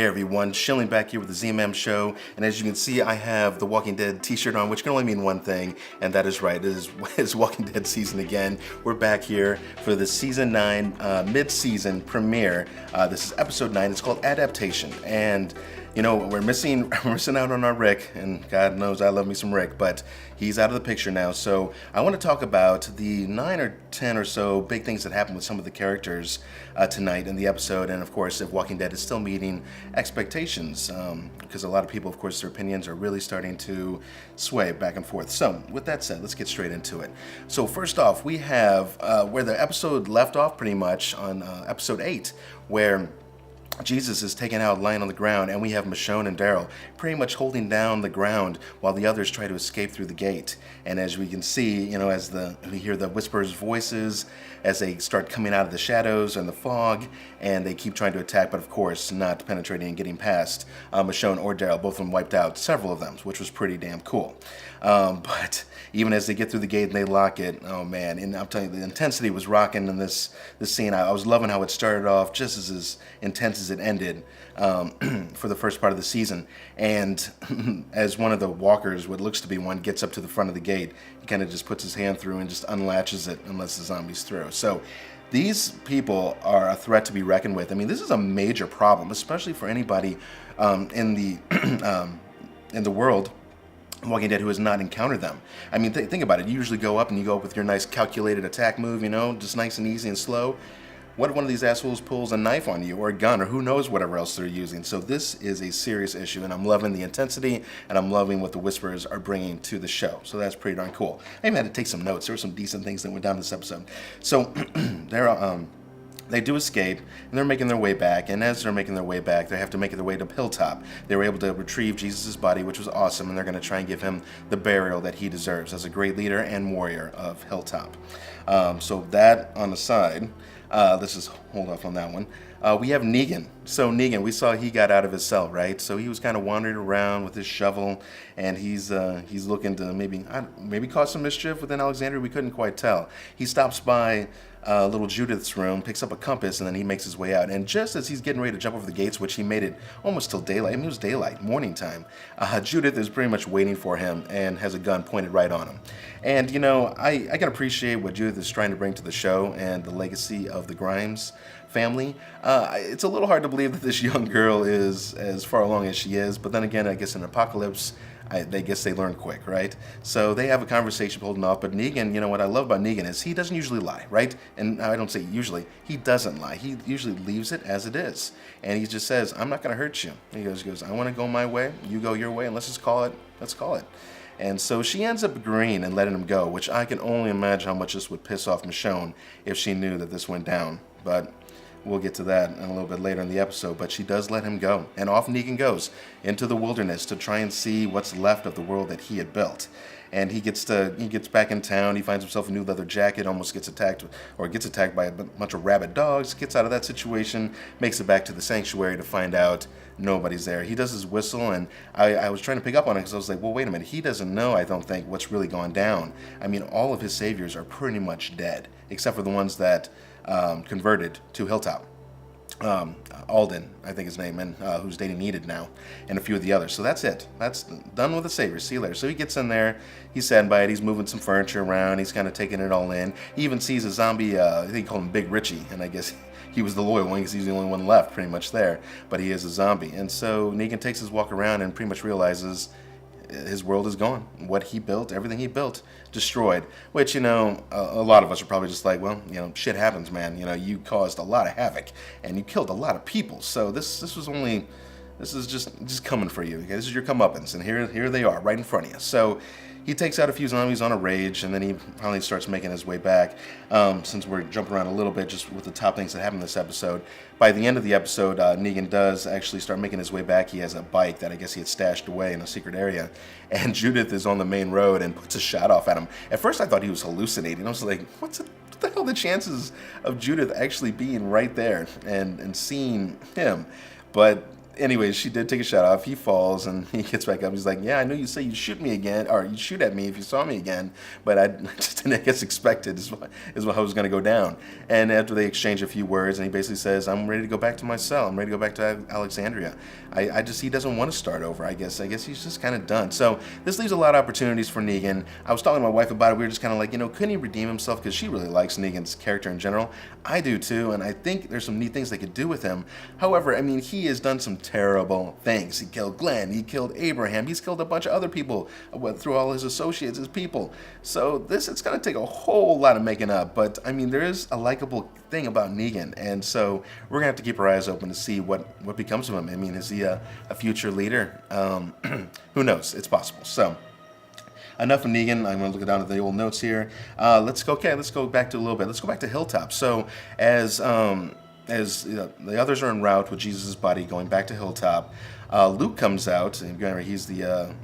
Hey everyone, chilling back here with the ZMM show, and as you can see, I have the Walking Dead t-shirt on, which can only mean one thing, and that is right, it's Walking Dead season again. We're back here for the season 9 mid-season premiere. This is episode 9, it's called Adaptation, and you know, we're missing out on our Rick, and God knows I love me some Rick, but he's out of the picture now. So I want to talk about the 9 or 10 or so big things that happened with some of the characters tonight in the episode, and of course, if Walking Dead is still meeting expectations, because a lot of people, of course, their opinions are really starting to sway back and forth. So with that said, let's get straight into it. So first off, we have where the episode left off pretty much on episode 8, where Jesus is taken out lying on the ground, and we have Michonne and Daryl pretty much holding down the ground while the others try to escape through the gate. And as we can see, you know, as we hear the Whisperers' voices as they start coming out of the shadows and the fog, and they keep trying to attack, but of course not penetrating and getting past Michonne or Daryl. Both of them wiped out several of them, which was pretty damn cool. But even as they get through the gate and they lock it, oh man, and I'm telling you, the intensity was rocking in this scene. I was loving how it started off just as intense as it ended for the first part of the season. And as one of the walkers, what looks to be one, gets up to the front of the gate, he kind of just puts his hand through and just unlatches it and lets the zombies through. So these people are a threat to be reckoned with. I mean, this is a major problem, especially for anybody in the world Walking Dead who has not encountered them. I mean, think about it. You usually go up and you go up with your nice calculated attack move, you know, just nice and easy and slow. What if one of these assholes pulls a knife on you or a gun or who knows whatever else they're using? So this is a serious issue, and I'm loving the intensity, and I'm loving what the Whisperers are bringing to the show. So that's pretty darn cool. I even had to take some notes. There were some decent things that went down this episode. So they do escape, and they're making their way back, and as they're making their way back, they have to make their way to Hilltop. They were able to retrieve Jesus' body, which was awesome, and they're going to try and give him the burial that he deserves as a great leader and warrior of Hilltop. So that on the side, let's just hold off on that one. We have Negan. So Negan, we saw he got out of his cell, right? So he was kind of wandering around with his shovel, and he's looking to maybe cause some mischief within Alexandria. We couldn't quite tell. He stops by little Judith's room, picks up a compass, and then he makes his way out. And just as he's getting ready to jump over the gates, which he made it almost till daylight, I mean, it was daylight, morning time, Judith is pretty much waiting for him and has a gun pointed right on him. And, you know, I can appreciate what Judith is trying to bring to the show and the legacy of the Grimes family. It's a little hard to believe that this young girl is as far along as she is, but then again, I guess in Apocalypse, they learn quick, right? So they have a conversation holding off, but Negan, you know what I love about Negan is he doesn't usually lie, right? And I don't say usually, he doesn't lie. He usually leaves it as it is. And he just says, I'm not going to hurt you. He goes, I want to go my way, you go your way, and let's call it. And so she ends up agreeing and letting him go, which I can only imagine how much this would piss off Michonne if she knew that this went down. But we'll get to that a little bit later in the episode, but she does let him go. And off Negan goes into the wilderness to try and see what's left of the world that he had built. And he gets back in town, he finds himself a new leather jacket, almost gets attacked by a bunch of rabid dogs, gets out of that situation, makes it back to the sanctuary to find out nobody's there. He does his whistle, and I was trying to pick up on it because I was like, well, wait a minute, he doesn't know, I don't think, what's really gone down. I mean, all of his saviors are pretty much dead, except for the ones that converted to Hilltop. Alden, I think his name, and who's dating Enid now, and a few of the others. So that's it. That's done with the saviors. See you later. So he gets in there, he's standing by it, he's moving some furniture around, he's kind of taking it all in. He even sees a zombie, I think he called him Big Richie, and I guess he was the loyal one because he's the only one left pretty much there, but he is a zombie. And so Negan takes his walk around and pretty much realizes his world is gone. What he built, everything he built, destroyed. Which, you know, a lot of us are probably just like, well, you know, shit happens, man. You know, you caused a lot of havoc and you killed a lot of people. So this is just coming for you. Okay? This is your comeuppance, and here they are, right in front of you. So he takes out a few zombies on a rage, and then he finally starts making his way back. Since we're jumping around a little bit just with the top things that happened in this episode, by the end of the episode, Negan does actually start making his way back. He has a bike that I guess he had stashed away in a secret area, and Judith is on the main road and puts a shot off at him. At first I thought he was hallucinating. I was like, what the hell are the chances of Judith actually being right there and seeing him? But anyways, she did take a shot off. He falls and he gets back up. He's like, yeah, I know you say you'd shoot me again, or you'd shoot at me if you saw me again, but I just didn't, I guess, expect it is what I was going to go down. And after they exchange a few words, and he basically says, I'm ready to go back to my cell. I'm ready to go back to Alexandria. He doesn't want to start over, I guess. I guess he's just kind of done. So this leaves a lot of opportunities for Negan. I was talking to my wife about it. We were just kind of like, couldn't he redeem himself? Because she really likes Negan's character in general. I do too, and I think there's some neat things they could do with him. However, I mean, he has done some terrible things. He killed Glenn, he killed Abraham, he's killed a bunch of other people through all his associates, his people. So it's going to take a whole lot of making up, but I mean, there is a likable thing about Negan, and so we're going to have to keep our eyes open to see what becomes of him. I mean, is he a future leader? Who knows? It's possible. So enough of Negan. I'm going to look down at the old notes here. Let's go back to a little bit. Let's go back to Hilltop. So as the others are en route with Jesus' body going back to Hilltop, Luke comes out, and he's the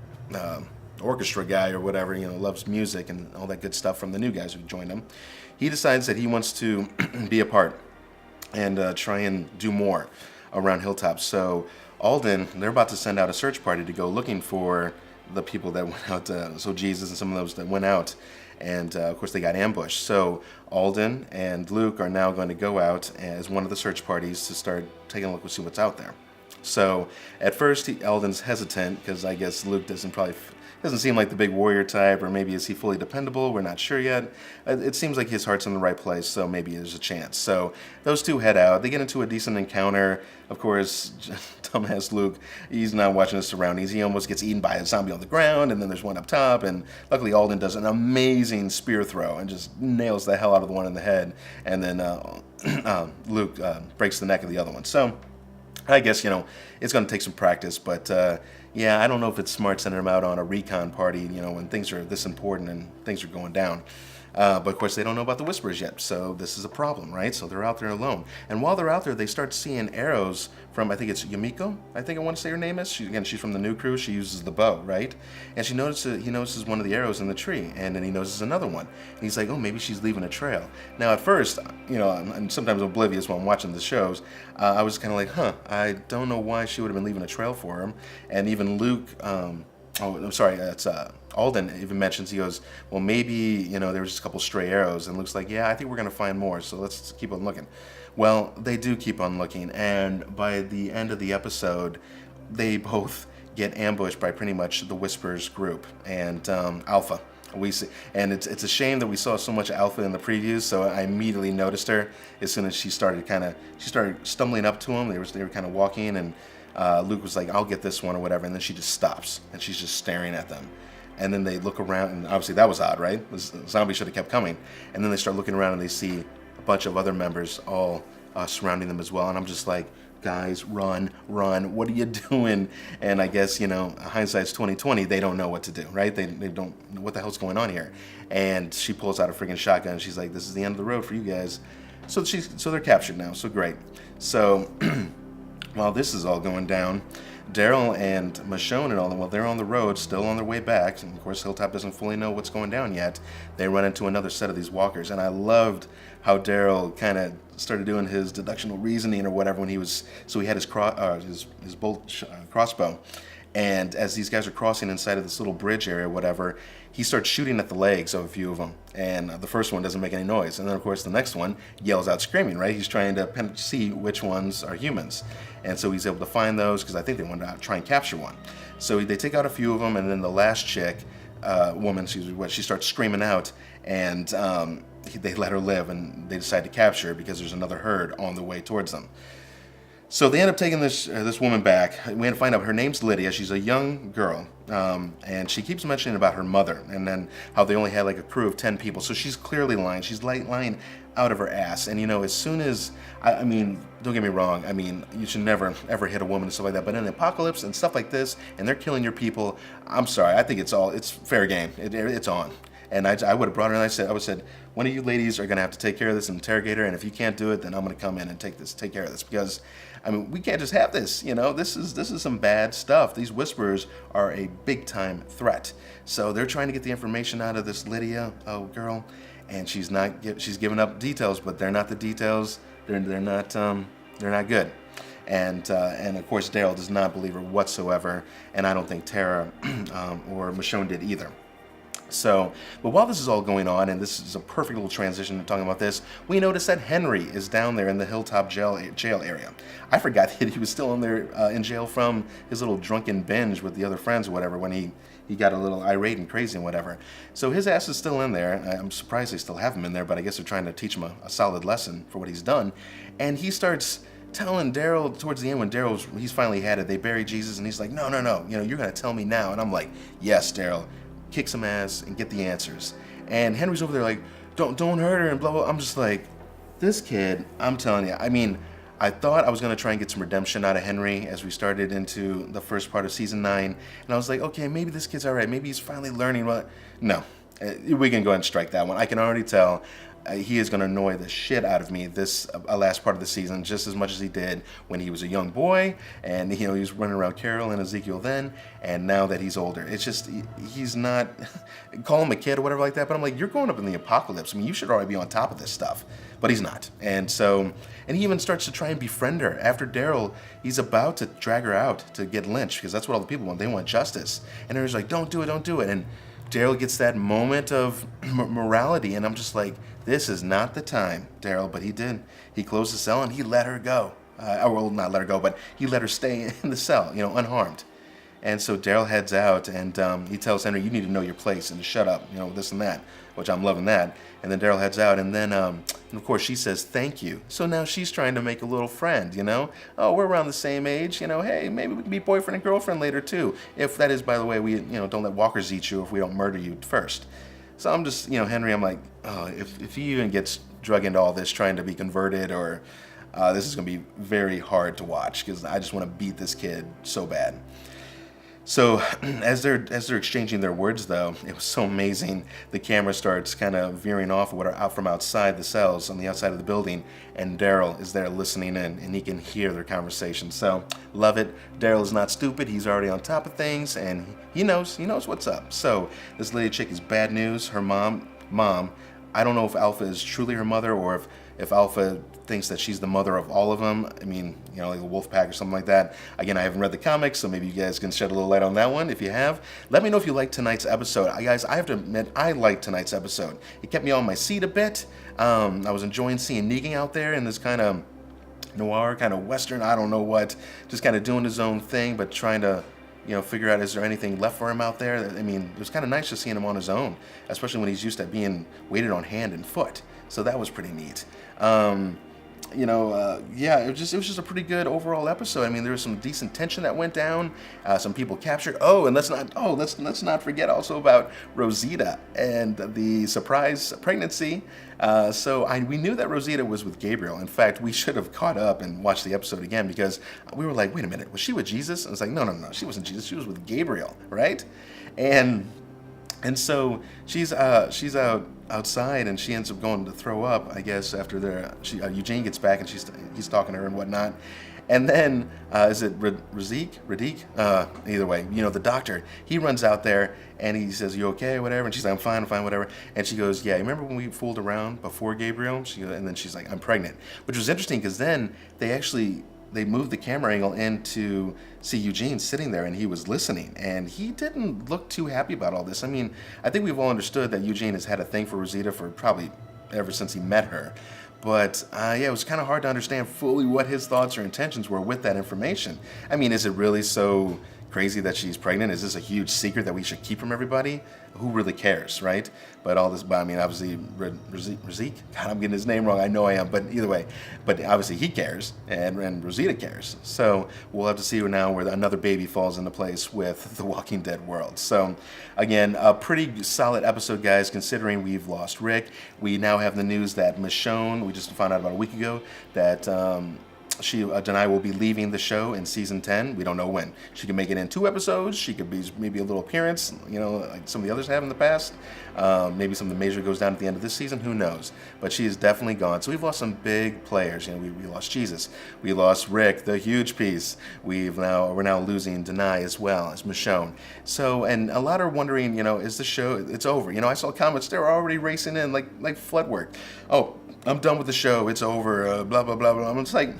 orchestra guy or whatever, loves music and all that good stuff from the new guys who joined him. He decides that he wants to be a part and try and do more around Hilltop. So Alden, they're about to send out a search party to go looking for the people that went out, so Jesus and some of those that went out, and of course they got ambushed. So Alden and Luke are now going to go out as one of the search parties to start taking a look and see what's out there. So at first Alden's hesitant because I guess Luke doesn't seem like the big warrior type, or maybe is he fully dependable? We're not sure yet. It seems like his heart's in the right place, so maybe there's a chance. So those two head out. They get into a decent encounter. Of course, dumbass Luke, he's not watching his surroundings. He almost gets eaten by a zombie on the ground, and then there's one up top, and luckily Alden does an amazing spear throw and just nails the hell out of the one in the head, and then Luke breaks the neck of the other one. So I guess, it's going to take some practice, but yeah, I don't know if it's smart sending them out on a recon party, when things are this important and things are going down. But of course, they don't know about the Whisperers yet, so this is a problem, right? So they're out there alone. And while they're out there, they start seeing arrows from, I think it's Yumiko, I think I want to say her name is. She's from the new crew. She uses the bow, right? And he notices one of the arrows in the tree, and then he notices another one. And he's like, oh, maybe she's leaving a trail. Now, at first, I'm sometimes oblivious while I'm watching the shows, I was kind of like, I don't know why she would have been leaving a trail for him. And even Luke, it's Alden even mentions, he goes, well, maybe, there was just a couple stray arrows, and Luke's like, yeah, I think we're going to find more, so let's keep on looking. Well, they do keep on looking, and by the end of the episode, they both get ambushed by pretty much the Whisperers group and Alpha. We see, and it's a shame that we saw so much Alpha in the previews, so I immediately noticed her as soon as she started stumbling up to him. They were kind of walking, and Luke was like, I'll get this one or whatever, and then she just stops, and she's just staring at them. And then they look around, and obviously that was odd, right? The zombie should have kept coming. And then they start looking around, and they see a bunch of other members all surrounding them as well. And I'm just like, guys, run, what are you doing? And I guess, hindsight's 20/20, they don't know what to do, right? They don't know what the hell's going on here. And she pulls out a freaking shotgun, and she's like, this is the end of the road for you guys. So they're captured now, so great. So while this is all going down, Daryl and Michonne and all them, well, they're on the road, still on their way back, and of course Hilltop doesn't fully know what's going down yet. They run into another set of these walkers, and I loved how Daryl kind of started doing his deductional reasoning or whatever when he had his bolt crossbow, and as these guys are crossing inside of this little bridge area or whatever, he starts shooting at the legs of a few of them, and the first one doesn't make any noise, and then of course the next one yells out screaming, right? He's trying to see which ones are humans, and so he's able to find those because I think they want to try and capture one. So they take out a few of them, and then the last chick, woman, she starts screaming out, and they let her live, and they decide to capture her because there's another herd on the way towards them. So they end up taking this woman back. We end up find out her name's Lydia. She's a young girl, and she keeps mentioning about her mother, and then how they only had like a crew of 10 people. So she's clearly lying. She's lying out of her ass. And as soon as I mean, don't get me wrong. I mean, you should never ever hit a woman and stuff like that. But in an apocalypse and stuff like this, and they're killing your people, I'm sorry. I think it's fair game. It's on. And I would have brought her, and I would have said, one of you ladies are going to have to take care of this and interrogate her, and if you can't do it, then I'm going to come in and take care of this, because, I mean, we can't just have this, this is some bad stuff. These Whisperers are a big-time threat. So they're trying to get the information out of this Lydia girl, and she's giving up details, but they're not the details. They're not good. and of course Daryl does not believe her whatsoever, and I don't think Tara or Michonne did either. So, but while this is all going on, and this is a perfect little transition to talking about this, we notice that Henry is down there in the Hilltop jail area. I forgot that he was still in there in jail from his little drunken binge with the other friends or whatever when he got a little irate and crazy and whatever. So his ass is still in there. I'm surprised they still have him in there, but I guess they're trying to teach him a solid lesson for what he's done. And he starts telling Daryl towards the end when he's finally had it, they bury Jesus, and he's like, no, you're going to tell me now. And I'm like, yes, Daryl. Kick some ass and get the answers. And Henry's over there like, don't hurt her and blah, blah. I'm just like, this kid, I'm telling you, I mean, I thought I was going to try and get some redemption out of Henry as we started into the first part of season 9. And I was like, okay, maybe this kid's all right. Maybe he's finally learning what. No, we can go ahead and strike that one. I can already tell he is going to annoy the shit out of me this last part of the season, just as much as he did when he was a young boy, and he was running around Carol and Ezekiel then, and now that he's older. It's just, he's not, call him a kid or whatever like that, but I'm like, you're growing up in the apocalypse. I mean, you should already be on top of this stuff, but he's not. And so, and he even starts to try and befriend her. After Daryl, he's about to drag her out to get lynched, because that's what all the people want. They want justice. And Henry's like, don't do it. And Daryl gets that moment of morality, and I'm just like, this is not the time, Daryl, but he did. He closed the cell and he let her go. Well, not let her go, but he let her stay in the cell, unharmed. And so Daryl heads out, and he tells Henry, you need to know your place and to shut up, this and that, which I'm loving that. And then Daryl heads out, and then, and of course, she says, thank you. So now she's trying to make a little friend, Oh, we're around the same age, hey, maybe we can be boyfriend and girlfriend later, too. If that is, by the way, we, don't let walkers eat you if we don't murder you first. So I'm just, Henry, I'm like, oh, if he even gets drug into all this trying to be converted, or this is going to be very hard to watch, because I just want to beat this kid so bad. So as they're exchanging their words, though, it was so amazing. The camera starts kind of veering off out from outside the cells on the outside of the building, and Daryl is there listening in, and he can hear their conversation. So love it. Daryl is not stupid. He's already on top of things, and he knows what's up. So this lady chick is bad news. Her mom. I don't know if Alpha is truly her mother, or if Alpha thinks that she's the mother of all of them. I mean, like a wolf pack or something like that. Again, I haven't read the comics, so maybe you guys can shed a little light on that one. If you have, let me know if you liked tonight's episode. Guys, I have to admit, I liked tonight's episode. It kept me on my seat a bit. I was enjoying seeing Negan out there in this kind of noir, kind of western, I don't know what, just kind of doing his own thing, but trying to figure out, is there anything left for him out there? I mean, it was kind of nice just seeing him on his own, especially when he's used to being waited on hand and foot. So that was pretty neat. Yeah, it was just a pretty good overall episode. I mean, there was some decent tension that went down. Some people captured. And let's not forget also about Rosita and the surprise pregnancy. We knew that Rosita was with Gabriel. In fact, we should have caught up and watched the episode again, because we were like, wait a minute, was she with Jesus? And it's like, no, she wasn't Jesus. She was with Gabriel, right? And so she's outside, and she ends up going to throw up, I guess, after Eugene gets back, and he's talking to her and whatnot. And then, is it Radiq? Either way, the doctor, he runs out there, and he says, you okay, whatever? And she's like, I'm fine, whatever. And she goes, yeah, remember when we fooled around before Gabriel? And then she's like, I'm pregnant. Which was interesting, because then they moved the camera angle in to see Eugene sitting there, and he was listening, and he didn't look too happy about all this. I mean, I think we've all understood that Eugene has had a thing for Rosita for probably ever since he met her. But it was kind of hard to understand fully what his thoughts or intentions were with that information. I mean, is it really so crazy that she's pregnant? Is this a huge secret that we should keep from everybody? Who really cares, right? But I mean, obviously, Radiq, God, I'm getting his name wrong, I know I am, but either way, but obviously he cares, and Rosita cares. So we'll have to see now where another baby falls into place with the Walking Dead world. So again, a pretty solid episode, guys, considering we've lost Rick. We now have the news that Michonne, we just found out about a week ago, that Denai will be leaving the show in season 10. We don't know when. She can make it in 2 episodes. She could be maybe a little appearance, like some of the others have in the past. Maybe some of the major goes down at the end of this season. Who knows? But she is definitely gone. So we've lost some big players. We lost Jesus. We lost Rick, the huge piece. We're now losing Denai as well as Michonne. So, and a lot are wondering, is the show, it's over? I saw comments, they're already racing in like flood work. Oh, I'm done with the show. It's over. Blah, blah, blah, blah. I'm just like,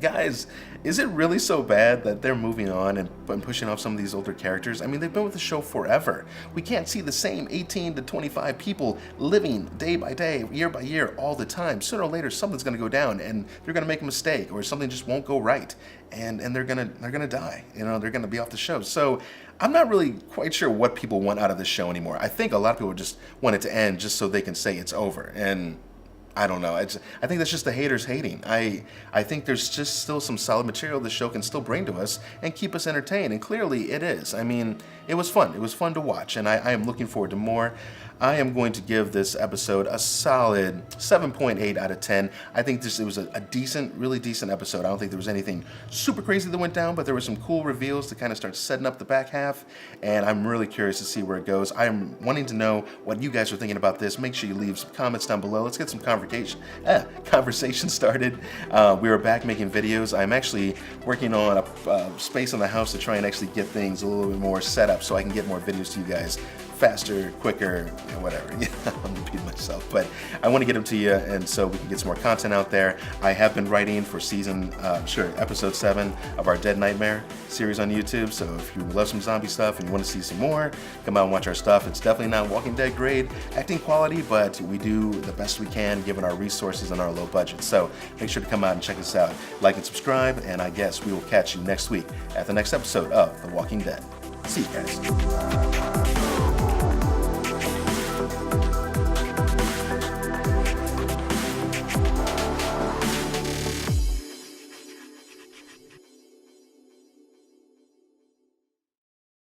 guys, is it really so bad that they're moving on and pushing off some of these older characters? I mean, they've been with the show forever. We can't see the same 18 to 25 people living day by day, year by year, all the time. Sooner or later, something's going to go down, and they're going to make a mistake, or something just won't go right, and they're gonna die. You know, they're gonna be off the show. So I'm not really quite sure what people want out of this show anymore. I think a lot of people just want it to end just so they can say it's over, and I don't know. I think that's just the haters hating. I think there's just still some solid material the show can still bring to us and keep us entertained, and clearly it is. I mean, it was fun. It was fun to watch, and I am looking forward to more. I am going to give this episode a solid 7.8 out of 10. I think it was a decent, really decent episode. I don't think there was anything super crazy that went down, but there were some cool reveals to kind of start setting up the back half, and I'm really curious to see where it goes. I am wanting to know what you guys are thinking about this. Make sure you leave some comments down below. Let's get some conversation started. We are back making videos. I'm actually working on a space in the house to try and actually get things a little bit more set up so I can get more videos to you guys faster, quicker, whatever. I'm repeating myself, but I want to get them to you, and so we can get some more content out there. I have been writing for episode 7 of our Dead Nightmare series on YouTube, so if you love some zombie stuff and you want to see some more, come out and watch our stuff. It's definitely not Walking Dead grade acting quality, but we do the best we can given our resources and our low budget. So make sure to come out and check us out. Like and subscribe, and I guess we will catch you next week at the next episode of The Walking Dead. See you guys.